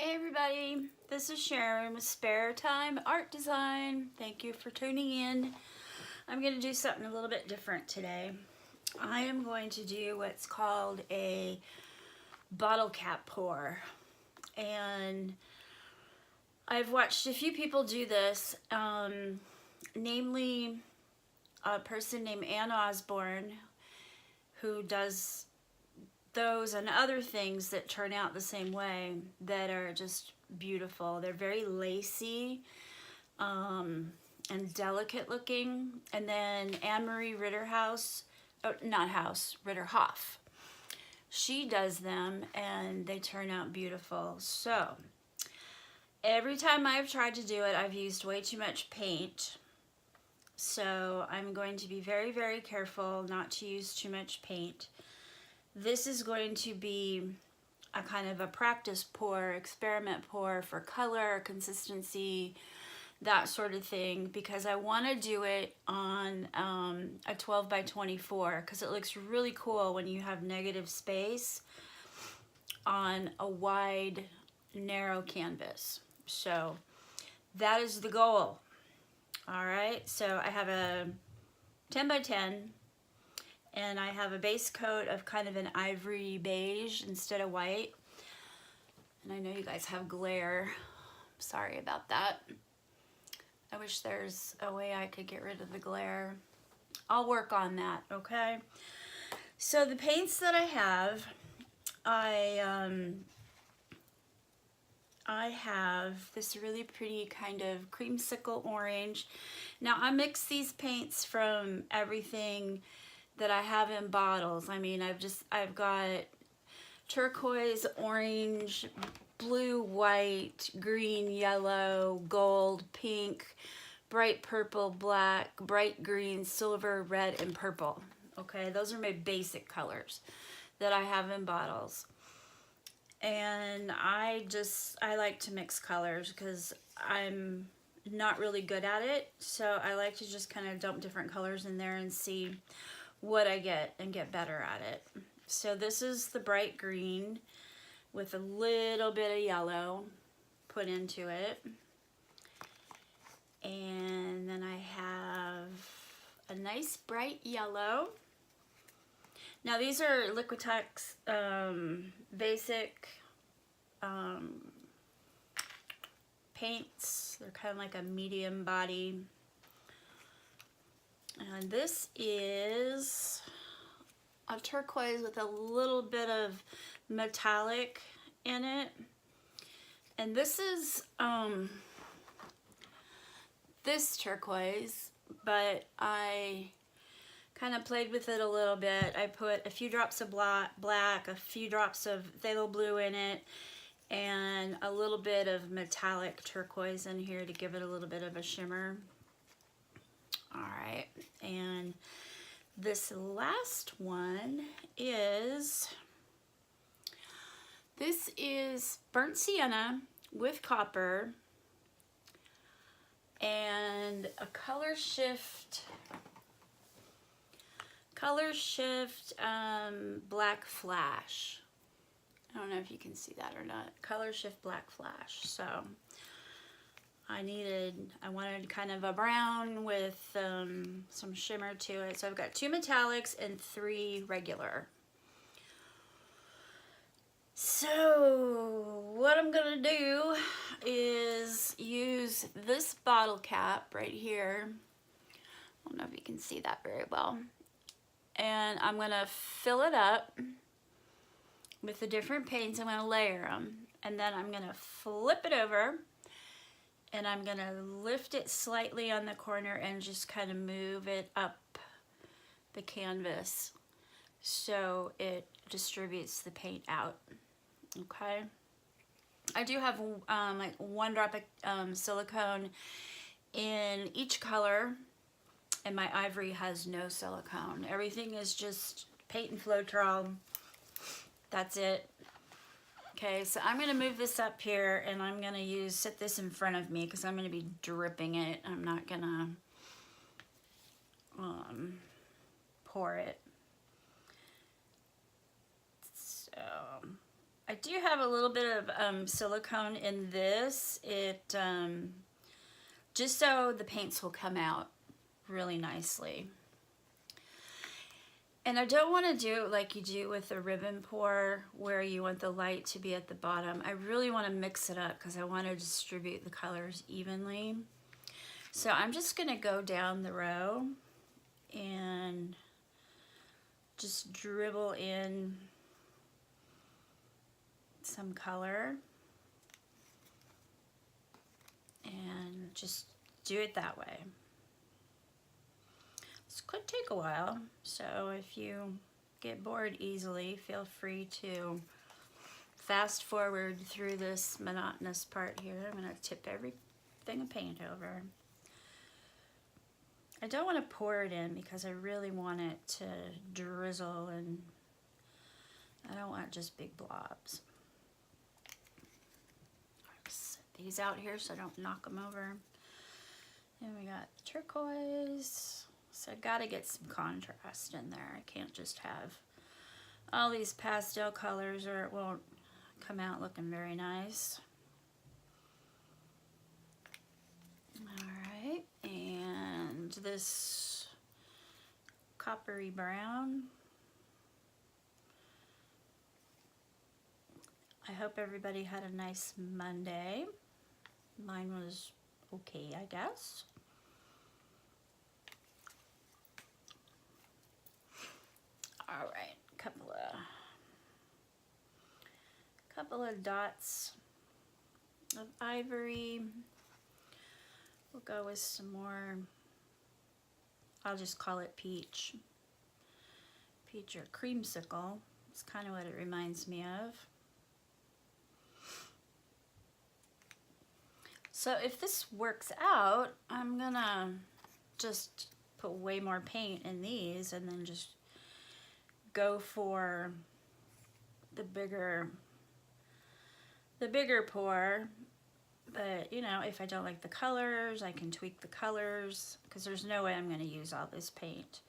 Hey everybody, this is Sharon with Spare Time Art Design. Thank you for tuning in. I'm going to do something a little bit different today. I am going to do what's called a bottle cap pour. And I've watched a few people do this, namely a person named Ann Osborne who does those and other things that turn out the same way that are just beautiful. They're very lacy and delicate looking. And then Anne-Marie Ritterhouse, Ritterhoff. She does them and they turn out beautiful. So every time I've tried to do it, I've used way too much paint. So I'm going to be very, very careful not to use too much paint. This is going to be a kind of a practice pour, experiment pour for color, consistency, that sort of thing, because I want to do it on a 12 by 24 because it looks really cool when you have negative space on a wide, narrow canvas. So that is the goal. All right, so I have a 10 by 10. And I have a base coat of kind of an ivory beige instead of white. And I know you guys have glare. Sorry about that. I wish there's a way I could get rid of the glare. I'll work on that, okay? So the paints that I have, I have this really pretty kind of creamsicle orange. Now I mix these paints from everything that I have in bottles. I mean, I've got turquoise, orange, blue, white, green, yellow, gold, pink, bright purple, black, bright green, silver, red, and purple. Okay, those are my basic colors that I have in bottles. And I like to mix colors because I'm not really good at it. So I like to just kind of dump different colors in there and see what I get and get better at it. So this is the bright green with a little bit of yellow put into it. And then I have a nice bright yellow. Now these are Liquitex basic paints. They're kind of like a medium body. And this is a turquoise with a little bit of metallic in it. And this is this turquoise, but I kind of played with it a little bit. I put a few drops of black, a few drops of phthalo blue in it, and a little bit of metallic turquoise in here to give it a little bit of a shimmer. All right, and this last one is, this is burnt sienna with copper and a color shift black flash. I don't know if you can see that or not. Color shift black flash. So I wanted kind of a brown with some shimmer to it. So I've got 2 metallics and 3 regular. So what I'm gonna do is use this bottle cap right here. I don't know if you can see that very well. And I'm gonna fill it up with the different paints. I'm gonna layer them. And then I'm gonna flip it over. And I'm gonna lift it slightly on the corner and just kind of move it up the canvas so it distributes the paint out, okay? I do have like 1 drop of silicone in each color, and my ivory has no silicone. Everything is just paint and Floetrol. That's it. Okay, so I'm gonna move this up here and I'm gonna set this in front of me because I'm gonna be dripping it. I'm not gonna pour it. So I do have a little bit of silicone in this. It just so the paints will come out really nicely. And I don't want to do it like you do with a ribbon pour where you want the light to be at the bottom. I really want to mix it up because I want to distribute the colors evenly. So I'm just going to go down the row and just dribble in some color and just do it that way. This could take a while, so if you get bored easily, feel free to fast forward through this monotonous part here. I'm going to tip everything of paint over. I don't want to pour it in because I really want it to drizzle, and I don't want just big blobs. I'll set these out here so I don't knock them over. And we got turquoise. So I gotta get some contrast in there. I can't just have all these pastel colors or it won't come out looking very nice. Alright, and this coppery brown. I hope everybody had a nice Monday. Mine was okay, I guess. All right, couple of dots of ivory. We'll go with some more, I'll just call it peach. Peach or creamsicle. It's kind of what it reminds me of. So if this works out, I'm gonna just put way more paint in these and then just go for the bigger pour. But you know, if I don't like the colors, I can tweak the colors, because there's no way I'm going to use all this paint,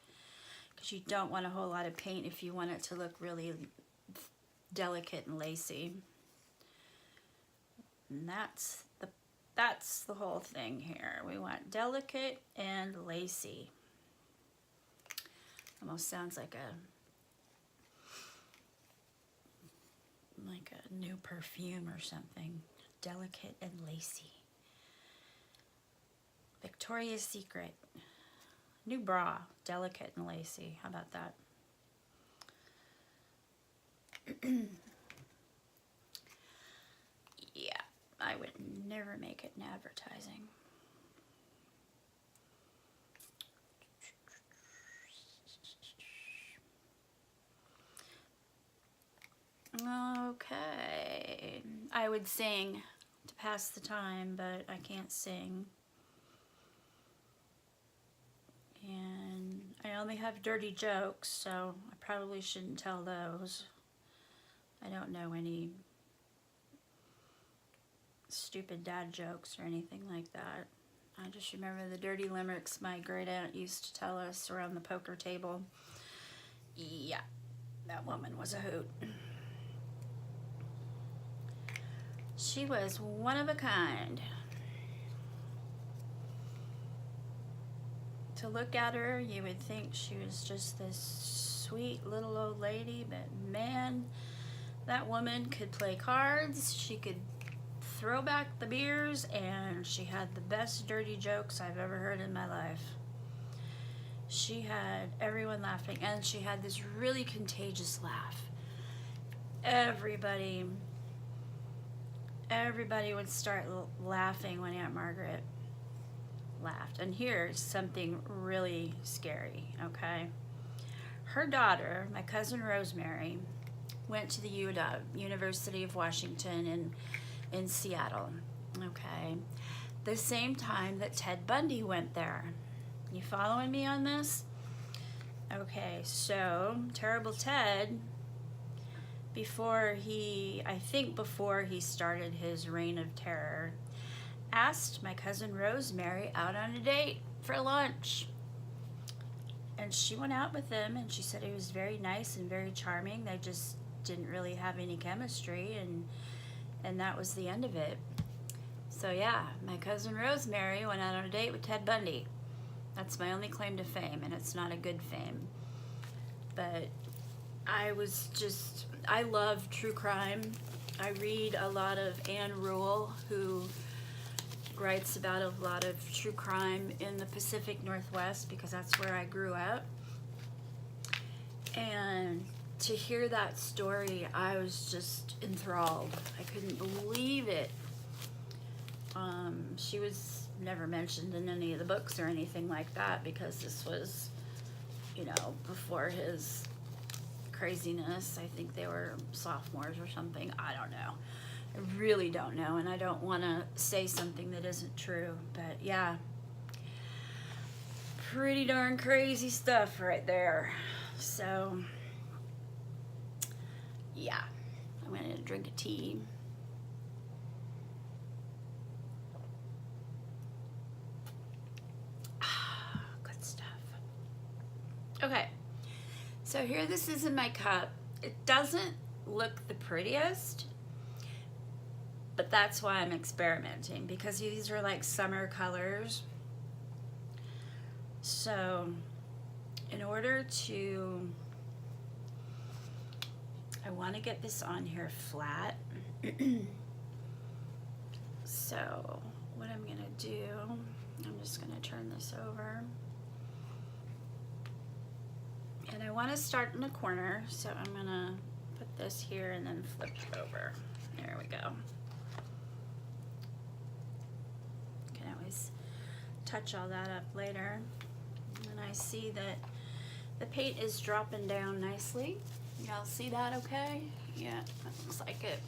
because you don't want a whole lot of paint if you want it to look really delicate and lacy. And that's the whole thing here. We want delicate and lacy. Almost sounds like a new perfume or something. Delicate and lacy. Victoria's Secret. New bra. Delicate and lacy. How about that? Yeah, I would never make it in advertising. Okay, I would sing to pass the time, but I can't sing. And I only have dirty jokes, so I probably shouldn't tell those. I don't know any stupid dad jokes or anything like that. I just remember the dirty limericks my great aunt used to tell us around the poker table. Yeah, that woman was a hoot. She was one of a kind. To look at her, you would think she was just this sweet little old lady, but man, that woman could play cards, she could throw back the beers, and she had the best dirty jokes I've ever heard in my life. She had everyone laughing, and she had this really contagious laugh. Everybody would start laughing when Aunt Margaret laughed. And here's something really scary, okay? Her daughter, my cousin Rosemary, went to the UW, University of Washington in Seattle, okay? The same time that Ted Bundy went there. You following me on this? Okay, so Terrible Ted, before he started his reign of terror, asked my cousin Rosemary out on a date for lunch. And she went out with him, and she said he was very nice and very charming. They just didn't really have any chemistry, and that was the end of it. So yeah, my cousin Rosemary went out on a date with Ted Bundy. That's my only claim to fame, and it's not a good fame. But I love true crime. I read a lot of Anne Rule, who writes about a lot of true crime in the Pacific Northwest, because that's where I grew up. And to hear that story, I was just enthralled. I couldn't believe it. She was never mentioned in any of the books or anything like that, because this was, before his craziness. I think they were sophomores or something. I don't know. I really don't know, and I don't want to say something that isn't true. But yeah, pretty darn crazy stuff right there. So yeah, I'm gonna drink a tea. Good stuff. Okay, so here this is in my cup. It doesn't look the prettiest, but that's why I'm experimenting, because these are like summer colors. So in order to, I want to get this on here flat. So what I'm gonna do, I'm just gonna turn this over. And I want to start in the corner, so I'm gonna put this here and then flip it over. There we go. Can always touch all that up later. And I see that the paint is dropping down nicely. Y'all see that okay? Yeah, that looks like it.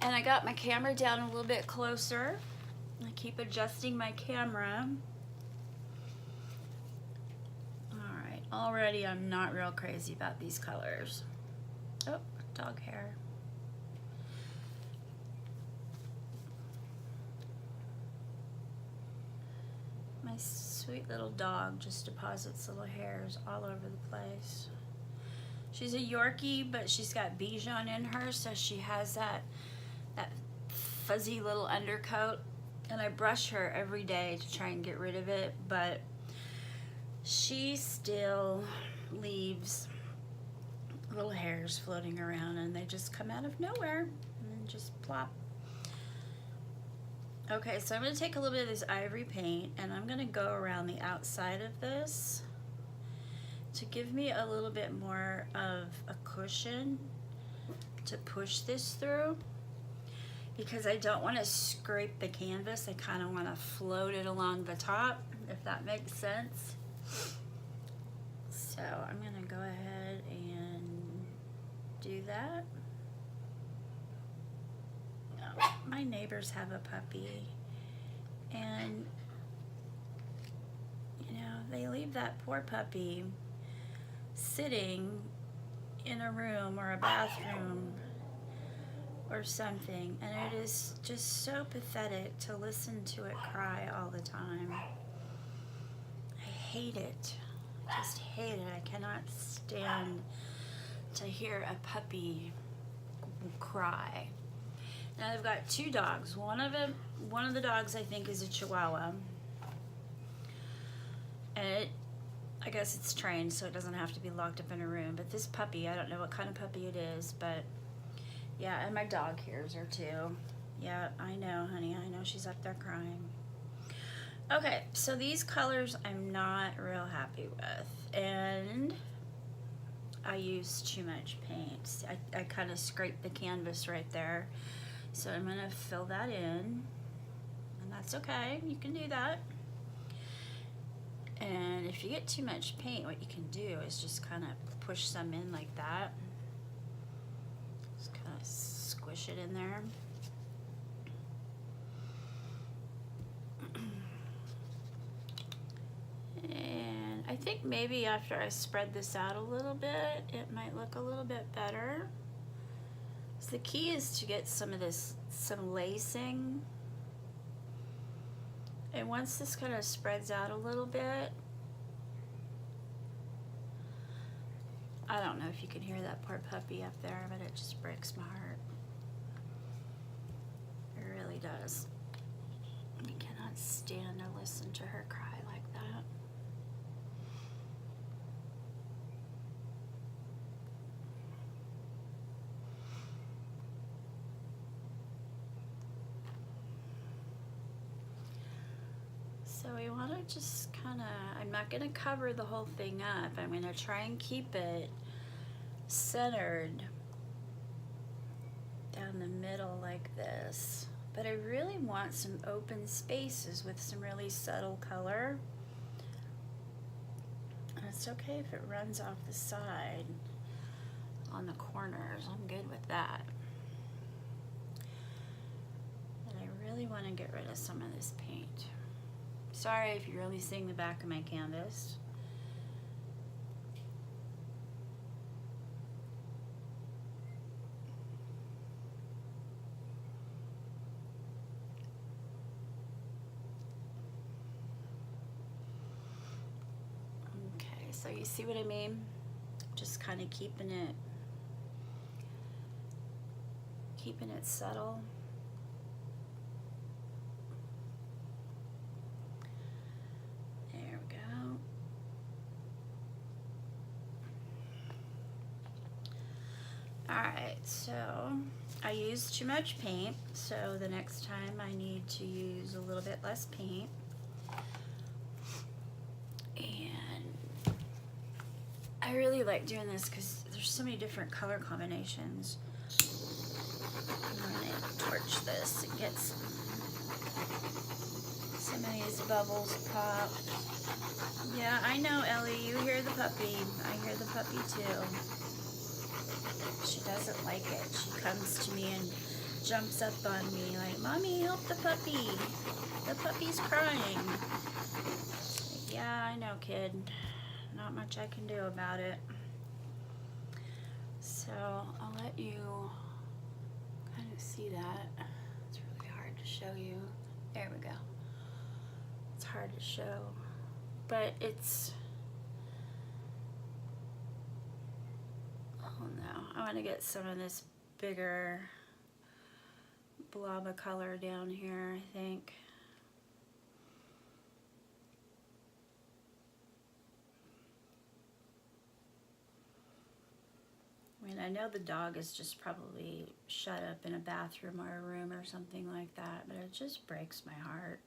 And I got my camera down a little bit closer. I keep adjusting my camera. Alright, already I'm not real crazy about these colors. Oh, dog hair. My sweet little dog just deposits little hairs all over the place. She's a Yorkie, but she's got Bichon in her, so she has that fuzzy little undercoat. And I brush her every day to try and get rid of it, but she still leaves little hairs floating around, and they just come out of nowhere and then just plop. Okay, so I'm going to take a little bit of this ivory paint, and I'm going to go around the outside of this to give me a little bit more of a cushion to push this through, because I don't want to scrape the canvas. I kind of want to float it along the top, if that makes sense. So I'm going to go ahead and do that. Oh, my neighbors have a puppy, and they leave that poor puppy sitting in a room or a bathroom or something, and it is just so pathetic to listen to it cry all the time. I hate it. I just hate it. I cannot stand to hear a puppy cry. Now I've got two dogs. One of the dogs I think is a Chihuahua, and I guess it's trained, so it doesn't have to be locked up in a room. But this puppy, I don't know what kind of puppy it is, but yeah, and my dog hears her too. Yeah, I know, honey. I know she's up there crying. Okay, so these colors I'm not real happy with, and I used too much paint. I kind of scraped the canvas right there. So I'm going to fill that in, and that's okay. You can do that. And if you get too much paint, what you can do is just kind of push some in like that. Just kind of squish it in there. And I think maybe after I spread this out a little bit, it might look a little bit better. So the key is to get some lacing. And once this kind of spreads out a little bit, I don't know if you can hear that poor puppy up there, but it just breaks my heart. It really does. I cannot stand to listen to her cry like that. So we want to just kind of, I'm not going to cover the whole thing up. I'm going to try and keep it centered down the middle like this. But I really want some open spaces with some really subtle color. And it's okay if it runs off the side on the corners. I'm good with that. But I really want to get rid of some of this paint. Sorry if you're only seeing the back of my canvas. Okay, so you see what I mean? Just kind of keeping it subtle. Alright, so I used too much paint, so the next time I need to use a little bit less paint. And I really like doing this because there's so many different color combinations. I'm going to torch this and get some of these bubbles pop. Yeah, I know, Ellie, you hear the puppy. I hear the puppy too. She doesn't like it. She comes to me and jumps up on me like, Mommy, help the puppy. The puppy's crying. Like, yeah, I know, kid. Not much I can do about it. So I'll let you kind of see that. It's really hard to show you. There we go. It's hard to show. But it's... Oh no, I want to get some of this bigger blob of color down here, I think. I mean, I know the dog is just probably shut up in a bathroom or a room or something like that, but it just breaks my heart.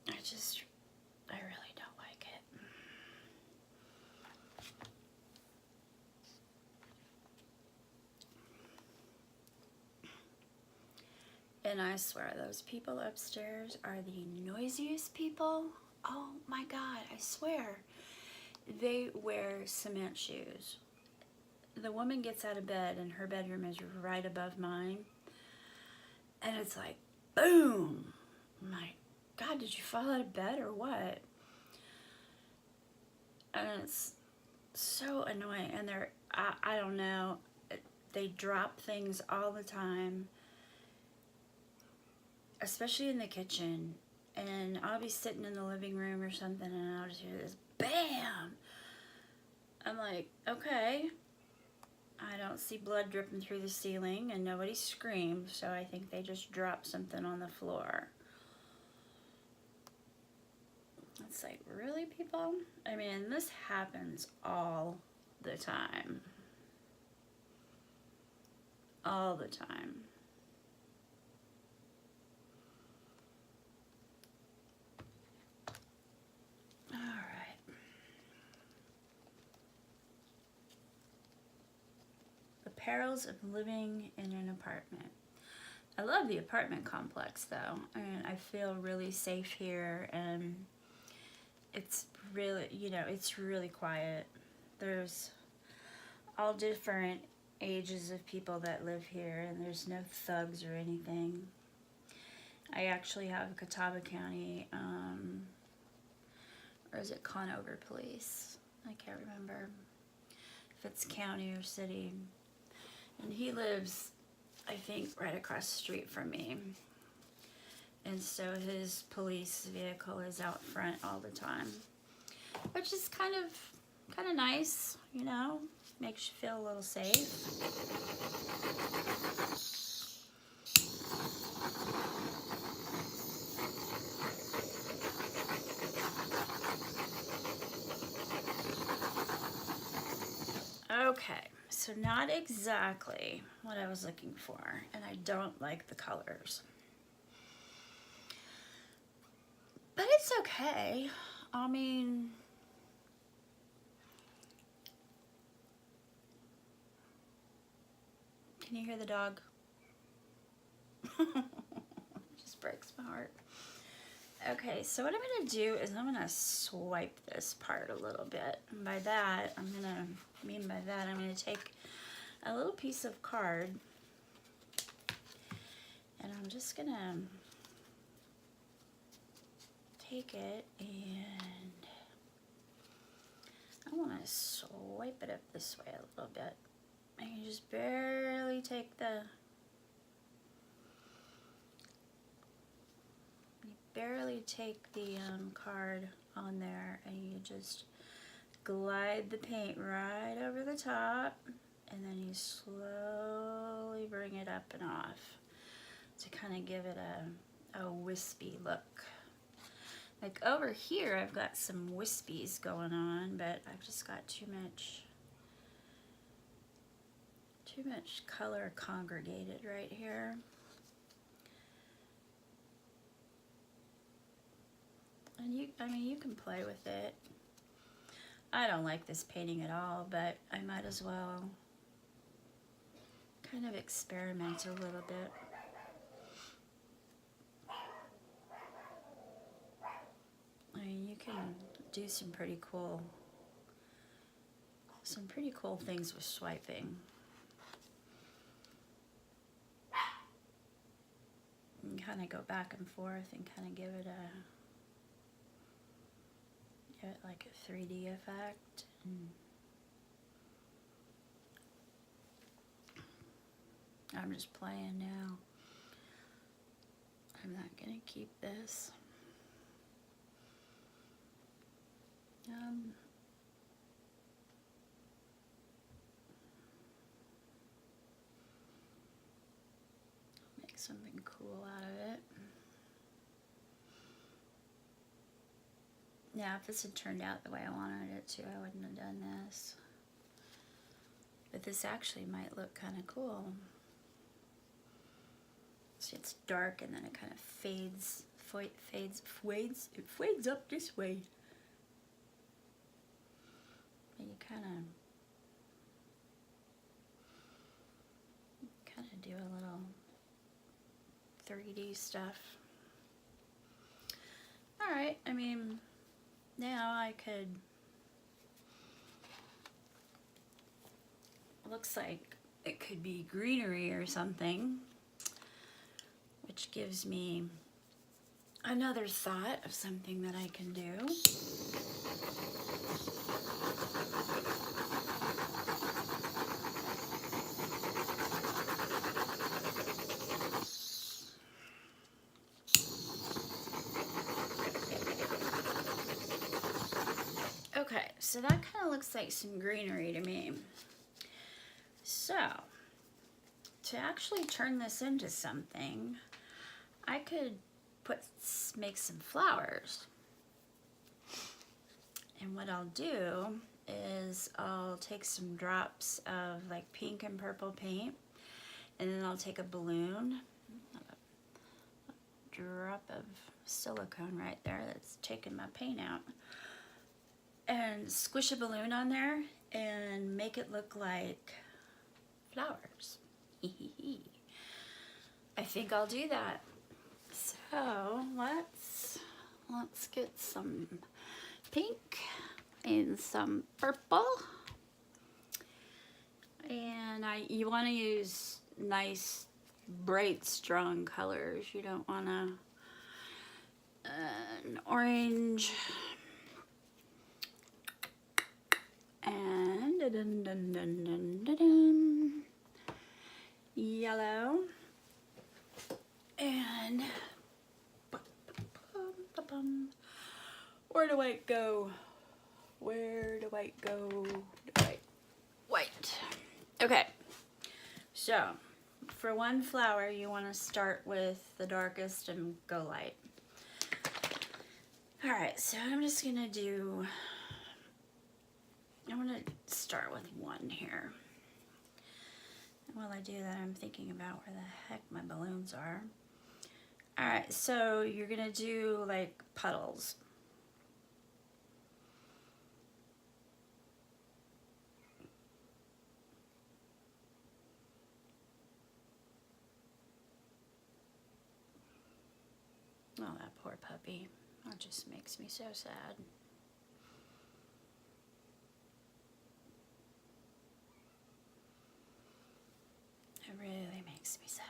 I really don't like it. And I swear, those people upstairs are the noisiest people. Oh my God, I swear. They wear cement shoes. The woman gets out of bed and her bedroom is right above mine. And it's like, boom. My God, did you fall out of bed or what? And it's so annoying. And they're, I don't know, they drop things all the time. Especially in the kitchen. And I'll be sitting in the living room or something and I'll just hear this BAM! I'm like, okay. I don't see blood dripping through the ceiling and nobody screamed, so I think they just dropped something on the floor. It's like, really, people? I mean, this happens all the time. All the time. Perils of living in an apartment. I love the apartment complex though. I mean, I feel really safe here and it's really, you know, it's really quiet. There's all different ages of people that live here and there's no thugs or anything. I actually have Catawba County, or is it Conover Police? I can't remember if it's county or city. And he lives, I think, right across the street from me. And so his police vehicle is out front all the time. which is kind of nice, you know, makes you feel a little safe. Okay, so not exactly what I was looking for, and I don't like the colors. But it's okay. I mean, can you hear the dog? Just breaks my heart. Okay, so what I'm going to do is I'm going to swipe this part a little bit. And by that, I'm going to take a little piece of card and I'm just going to take it and I want to swipe it up this way a little bit. And you just barely take the card on there and you just glide the paint right over the top and then you slowly bring it up and off to kind of give it a wispy look. Like over here I've got some wispies going on, but I've just got too much color congregated right here. And you can play with it. I don't like this painting at all, but I might as well kind of experiment a little bit. I mean, you can do some pretty cool things with swiping. And kind of go back and forth and kind of give it like a 3D effect. I'm just playing now. I'm not gonna keep this. Make something cool out of it. Now, if this had turned out the way I wanted it to, I wouldn't have done this. But this actually might look kind of cool. See, it's dark and then it kind of fades up this way. And you kind of do a little 3D stuff. All right, I mean, now I could, looks like it could be greenery or something, which gives me another thought of something that I can do. Okay, so that kind of looks like some greenery to me. So, to actually turn this into something, I could make some flowers. And what I'll do is I'll take some drops of like pink and purple paint, and then I'll take a balloon, a drop of silicone right there that's taking my paint out, and squish a balloon on there and make it look like flowers. I think I'll do that. So let's get some pink and some purple, and you want to use nice, bright, strong colors. You don't want an orange and yellow and where do I go? Where do white go? White. Okay. So, for one flower, you want to start with the darkest and go light. Alright, so I'm just going to do... I'm going to start with one here. And while I do that, I'm thinking about where the heck my balloons are. Alright, so you're going to do like puddles. Oh, that poor puppy. That just makes me so sad. It really makes me sad.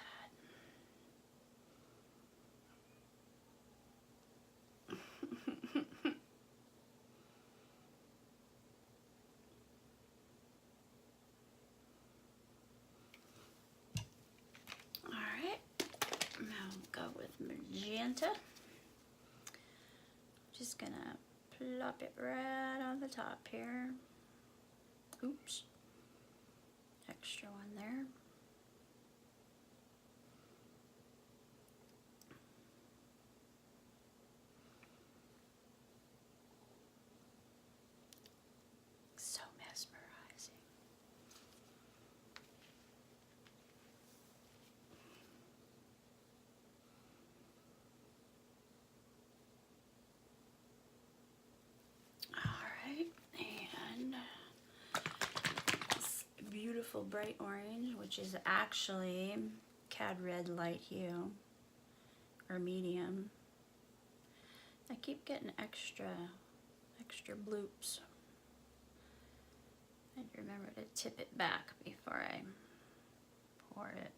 Alright, now go with magenta. Just gonna plop it right on the top here. Oops. Extra one there. So mesmerizing. Alright, and this beautiful bright orange, which is actually Cad Red Light Hue, or medium. I keep getting extra bloops. I remember to tip it back before I pour it.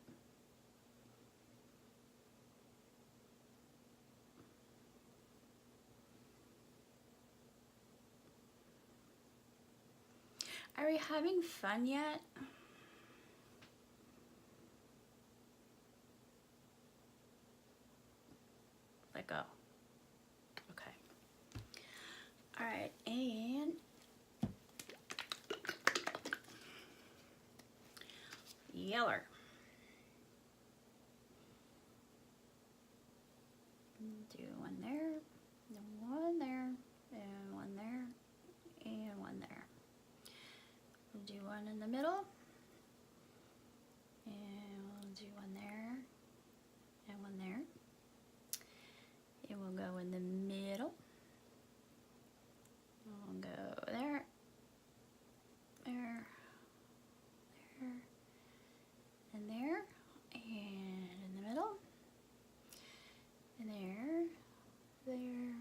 Are we having fun yet? Let go. Okay. All right, and yeller. Do one there, and one there, and one there, and one there. We'll do one in the middle, and we'll do one there, and one there. It will go in the middle. We'll go there, there, there, and there, and in the middle, and there, there,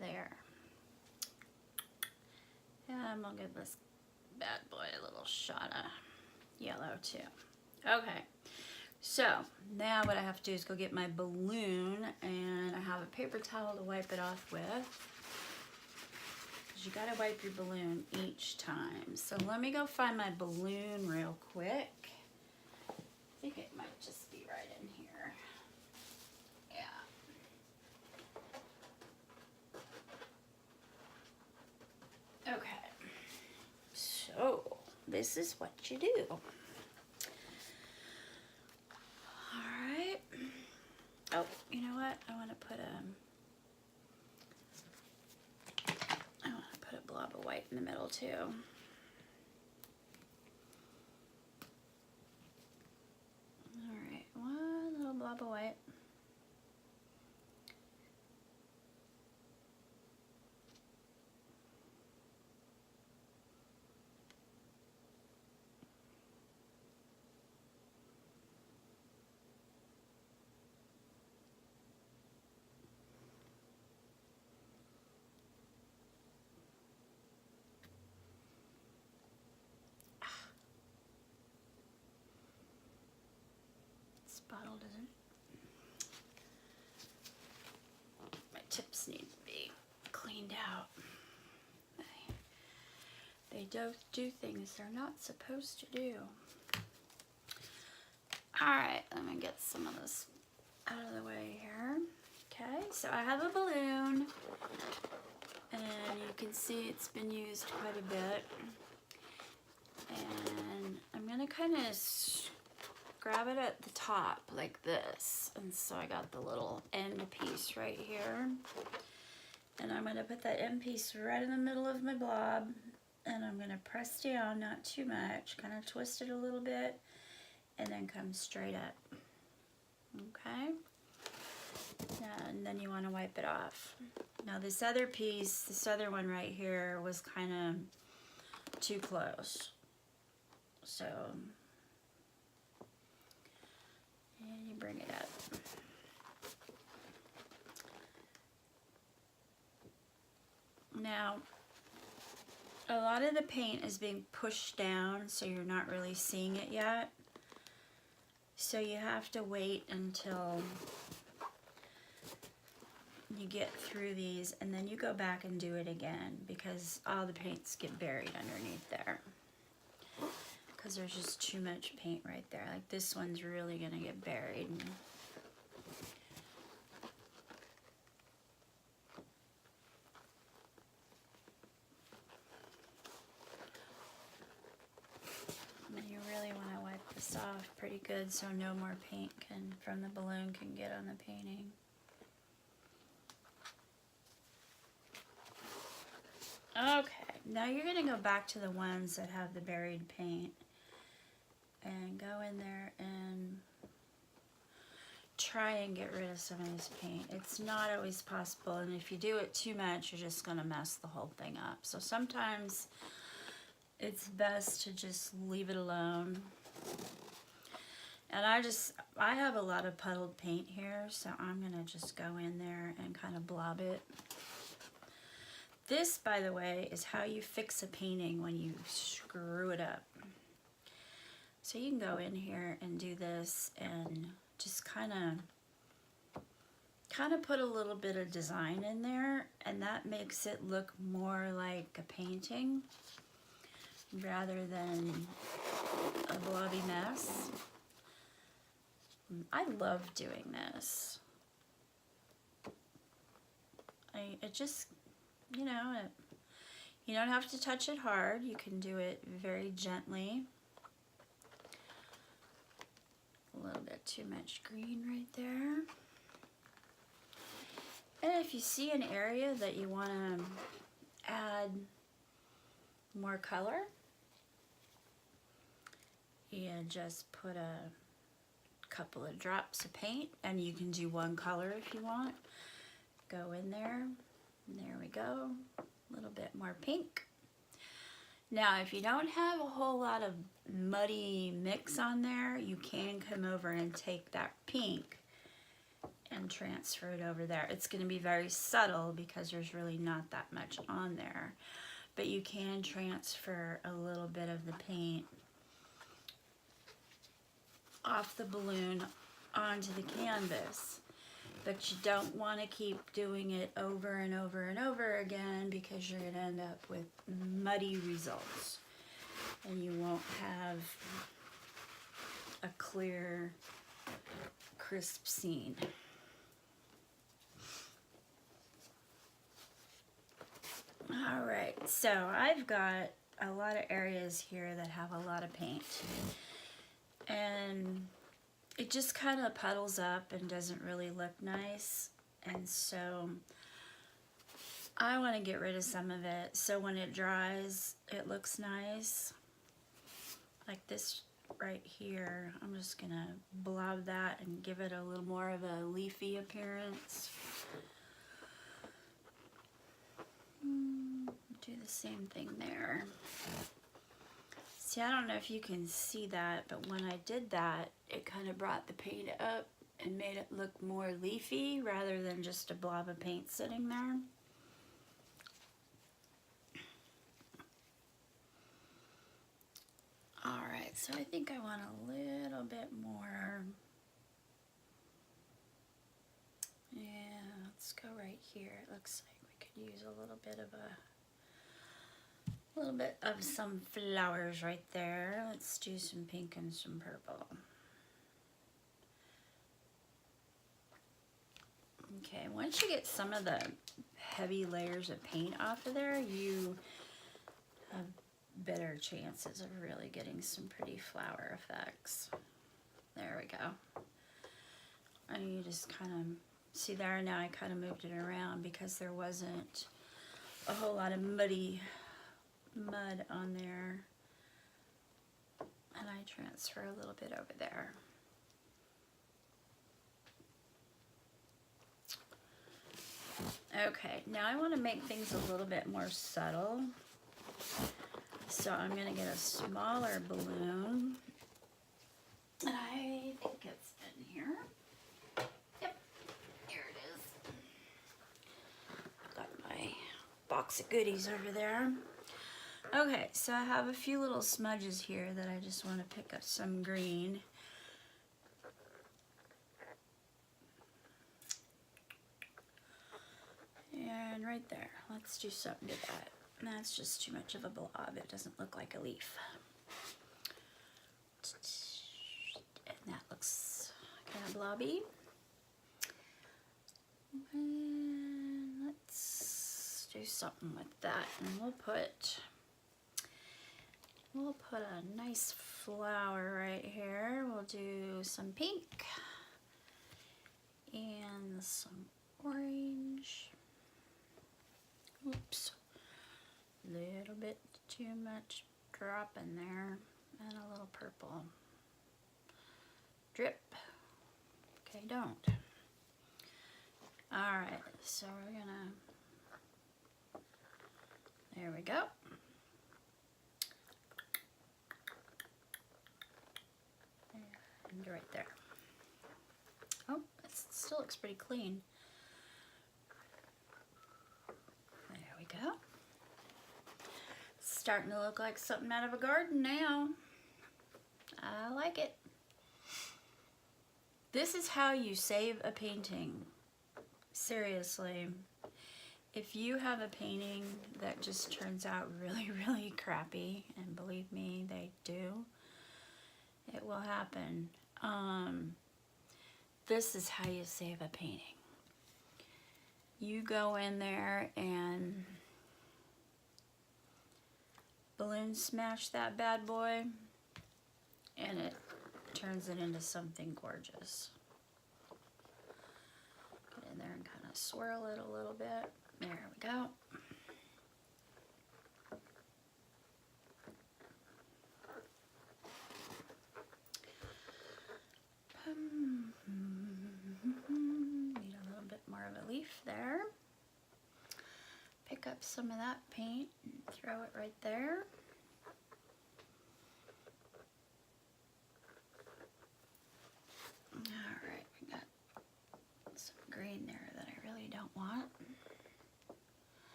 there. And we'll give this bad boy a little shot of yellow too. Okay, so now what I have to do is go get my balloon, and I have a paper towel to wipe it off with. Because you gotta wipe your balloon each time. So let me go find my balloon real quick. I think it might just be right in here. Yeah. Okay. So this is what you do. Alright. Oh, you know what? I want to put a blob of white in the middle too. Alright, one little blob of white. Bottle doesn't. My tips need to be cleaned out. They don't do things they're not supposed to do. Alright, let me get some of this out of the way here. Okay, so I have a balloon. And you can see it's been used quite a bit. And I'm going to kind of grab it at the top like this. And so I got the little end piece right here. And I'm going to put that end piece right in the middle of my blob. And I'm going to press down, not too much, kind of twist it a little bit, and then come straight up. Okay? And then you want to wipe it off. Now this other piece, this other one right here was kind of too close. So, and you bring it up. Now, a lot of the paint is being pushed down, so you're not really seeing it yet. So you have to wait until you get through these, and then you go back and do it again, because all the paints get buried underneath there. Because there's just too much paint right there. Like this one's really gonna get buried. You really want to wipe this off pretty good so no more paint from the balloon can get on the painting. Okay, now you're going to go back to the ones that have the buried paint and go in there and try and get rid of some of this paint. It's not always possible, and if you do it too much, you're just going to mess the whole thing up. So sometimes it's best to just leave it alone. And I have a lot of puddled paint here, so I'm gonna just go in there and kind of blob it. This, by the way, is how you fix a painting when you screw it up. So you can go in here and do this and just kind of put a little bit of design in there, and that makes it look more like a painting rather than a blobby mess. I love doing this. It just, you know, you don't have to touch it hard. You can do it very gently. A little bit too much green right there. And if you see an area that you want to add more color, you just put a couple of drops of paint, and you can do one color if you want. Go in there, and there we go, a little bit more pink. Now if you don't have a whole lot of muddy mix on there, you can come over and take that pink and transfer it over there. It's going to be very subtle because there's really not that much on there, but you can transfer a little bit of the paint off the balloon onto the canvas. But you don't want to keep doing it over and over and over again, because you're going to end up with muddy results and you won't have a clear, crisp scene. Alright, so I've got a lot of areas here that have a lot of paint, and it just kind of puddles up and doesn't really look nice, and so I want to get rid of some of it so when it dries it looks nice. Like this right here, I'm just gonna blob that and give it a little more of a leafy appearance. Do the same thing there. See, I don't know if you can see that, but when I did that, it kind of brought the paint up and made it look more leafy rather than just a blob of paint sitting there. Alright, so I think I want a little bit more. Yeah, let's go right here. It looks like we could use a little bit of some flowers right there. Let's do some pink and some purple. Okay, once you get some of the heavy layers of paint off of there, you have better chances of really getting some pretty flower effects. There we go. And you just kind of see there, now I kind of moved it around because there wasn't a whole lot of mud on there. And I transfer a little bit over there. Okay, now I want to make things a little bit more subtle. So I'm going to get a smaller balloon. And I think it's in here. Yep, here it is. Got my box of goodies over there. Okay, so I have a few little smudges here that I just want to pick up some green. And right there, let's do something to that. That's just too much of a blob. It doesn't look like a leaf. And that looks kind of blobby. And let's do something with that. And we'll put a nice flower right here. We'll do some pink and some orange. Oops, little bit too much drop in there, and a little purple. Drip. Okay, don't. Alright, so we're gonna, there we go. And right there. Oh, it still looks pretty clean. There we go. It's starting to look like something out of a garden now. I like it. This is how you save a painting. Seriously. If you have a painting that just turns out really, really crappy, and believe me, they do, it will happen. This is how you save a painting. You go in there and balloon smash that bad boy, and it turns it into something gorgeous. Get in there and kind of swirl it a little bit. There we go. Need a little bit more of a leaf there. Pick up some of that paint and throw it right there. Alright, we got some green there that I really don't want.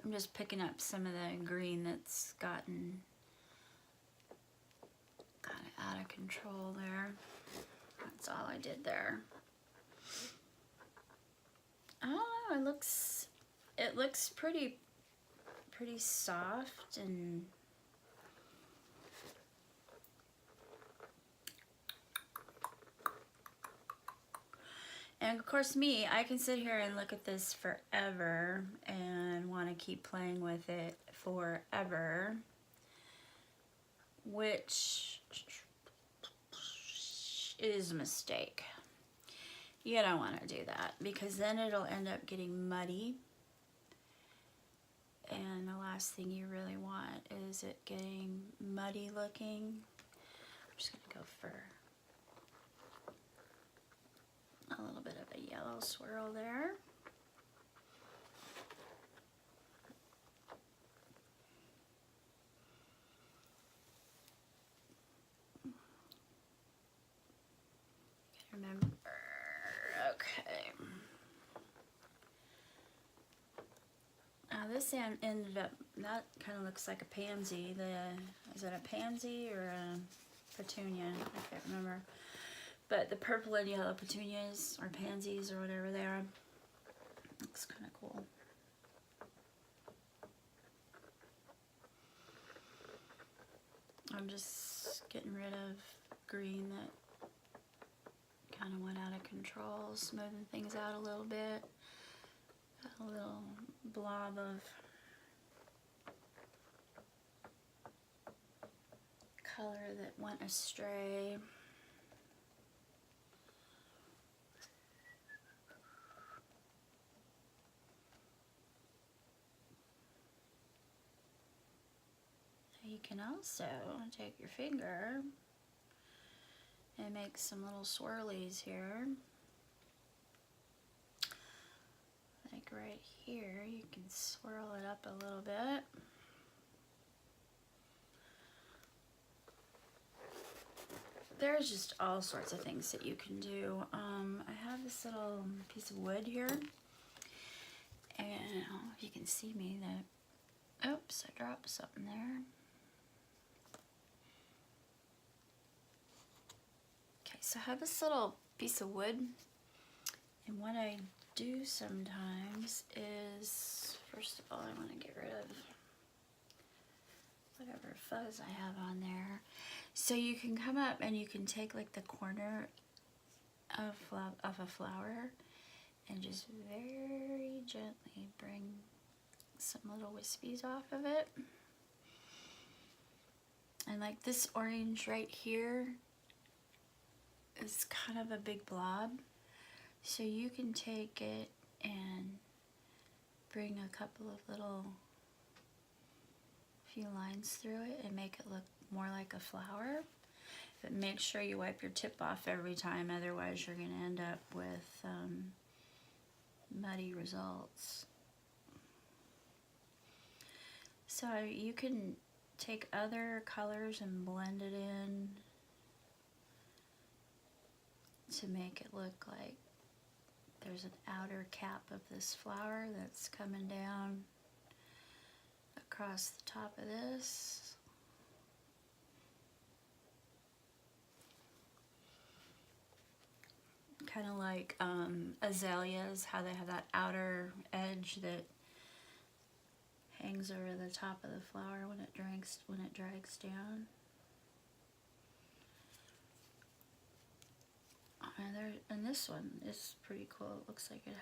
I'm just picking up some of the green that's gotten kind of out of control there. That's all I did there. I don't know, it looks pretty soft, and of course me, I can sit here and look at this forever and want to keep playing with it forever, which is a mistake. You don't want to do that, because then it'll end up getting muddy, and the last thing you really want is it getting muddy looking. I'm just going to go for a little bit of a yellow swirl there. Remember, okay. Now this end ended up, that kind of looks like a pansy. Is it a pansy or a petunia? I can't remember. But the purple and yellow petunias, or pansies, or whatever they are, looks kind of cool. I'm just getting rid of green that kind of went out of control, smoothing things out a little bit. Got a little blob of color that went astray. You can also take your finger and make some little swirlies here. Like right here, you can swirl it up a little bit. There's just all sorts of things that you can do. I have this little piece of wood here, and I don't know if you can see me that, oops, I dropped something there. Okay, so I have this little piece of wood, and what I do sometimes is, first of all, I want to get rid of whatever fuzz I have on there. So you can come up and you can take like the corner of a flower and just very gently bring some little wispies off of it. And like this orange right here is kind of a big blob. So you can take it and bring a couple of little few lines through it and make it look more like a flower. But make sure you wipe your tip off every time, otherwise you're going to end up with muddy results. So you can take other colors and blend it in to make it look like there's an outer cap of this flower that's coming down across the top of this. Kind of like azaleas, how they have that outer edge that hangs over the top of the flower when it drags down. And this one is pretty cool. It looks like it has